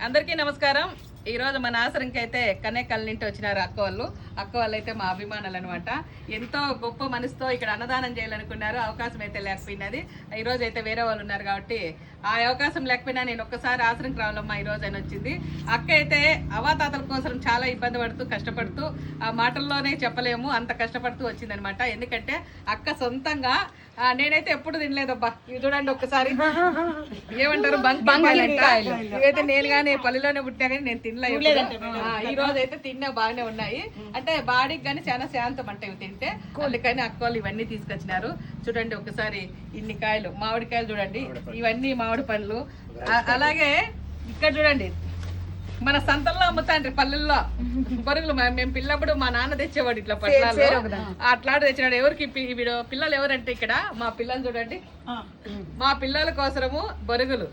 అందరికీ నమస్కారం. ఈ రోజు మన ఆశ్రమంకి అయితే కనేకల్ నుండి వచ్చినారు అక్క వాళ్ళు అయితే మా అభిమానులు అనమాట. ఎంతో గొప్ప మనసుతో ఇక్కడ అన్నదానం చేయాలనుకున్నారు. అవకాశం అయితే లేకపోయినది. ఈ రోజు అయితే వేరే వాళ్ళు ఉన్నారు కాబట్టి ఆ అవకాశం లేకపోయినా నేను ఒక్కసారి ఆశ్రమంకి రావాలమ్మా ఈ రోజు అని వచ్చింది. అక్క అయితే అవాతాతల కోసం చాలా ఇబ్బంది పడుతూ కష్టపడుతూ ఆ మాటల్లోనే చెప్పలేము అంత కష్టపడుతూ వచ్చిందనమాట. ఎందుకంటే అక్క సొంతంగా నేనైతే ఎప్పుడు తినలేదబ్బా. ఇవి చూడండి ఒక్కసారి ఏమంటారు బంకాయలు. ఇవైతే నేను కానీ పల్లెలోనే పుట్టినా కానీ నేను తినలేదు. ఈ రోజు అయితే తిన్నా బాగానే ఉన్నాయి. అంటే బాడీకి కానీ చాలా శాంతం అంటే ఇవి తింటే. అందుకని అక్క వాళ్ళు ఇవన్నీ తీసుకొచ్చినారు. చూడండి ఒకసారి ఇన్ని కాయలు మామిడికాయలు చూడండి. ఇవన్నీ మామిడి పండ్లు. అలాగే ఇక్కడ చూడండి మన సంతల్లో అమ్ముతాండ్రి పల్లెల్లో బొరుగులు. మేము పిల్లప్పుడు మా నాన్న తెచ్చేవాడు ఇట్లా పట్లాలు అట్లాంటి తెచ్చినాడు. ఎవరికి వీడు పిల్లలు ఎవరంటే ఇక్కడ మా పిల్లలు చూడండి. మా పిల్లల కోసము బొరుగులు.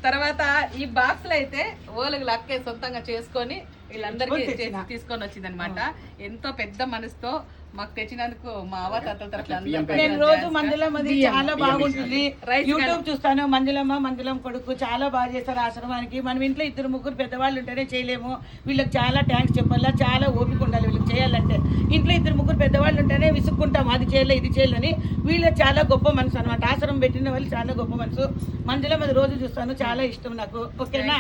తర్వాత ఈ బాక్స్ లో అయితే ఓలుగులు అక్కే సొంతంగా చేసుకొని వీళ్ళందరికీ తీసుకొని వచ్చింది అనమాట. ఎంతో పెద్ద మనసుతో మాకు తెచ్చినందుకు మా అవ్వతాతల తరఫున నేను రోజు మంజులమ్మ చాలా బాగుంటుంది. యూట్యూబ్ చూస్తాను. మంజులమ్మ కొడుకు చాలా బాగా చేస్తారు ఆశ్రమానికి. మనం ఇంట్లో 2-3 పెద్దవాళ్ళు ఉంటేనే చేయలేము. వీళ్ళకి చాలా థ్యాంక్స్ చెప్పాలా. చాలా ఓపిక ఉండాలి వీళ్ళకి చేయాలంటే. ఇంట్లో 2-3 పెద్దవాళ్ళు ఉంటేనే విసుక్కుంటాం అది చేయలే ఇది చేయాలని. వీళ్ళు చాలా గొప్ప మనసు అనమాట. ఆశ్రమం పెట్టిన వాళ్ళు చాలా గొప్ప మనసు. మంజులమ్మ రోజు చూస్తాను. చాలా ఇష్టం నాకు. ఓకేనా.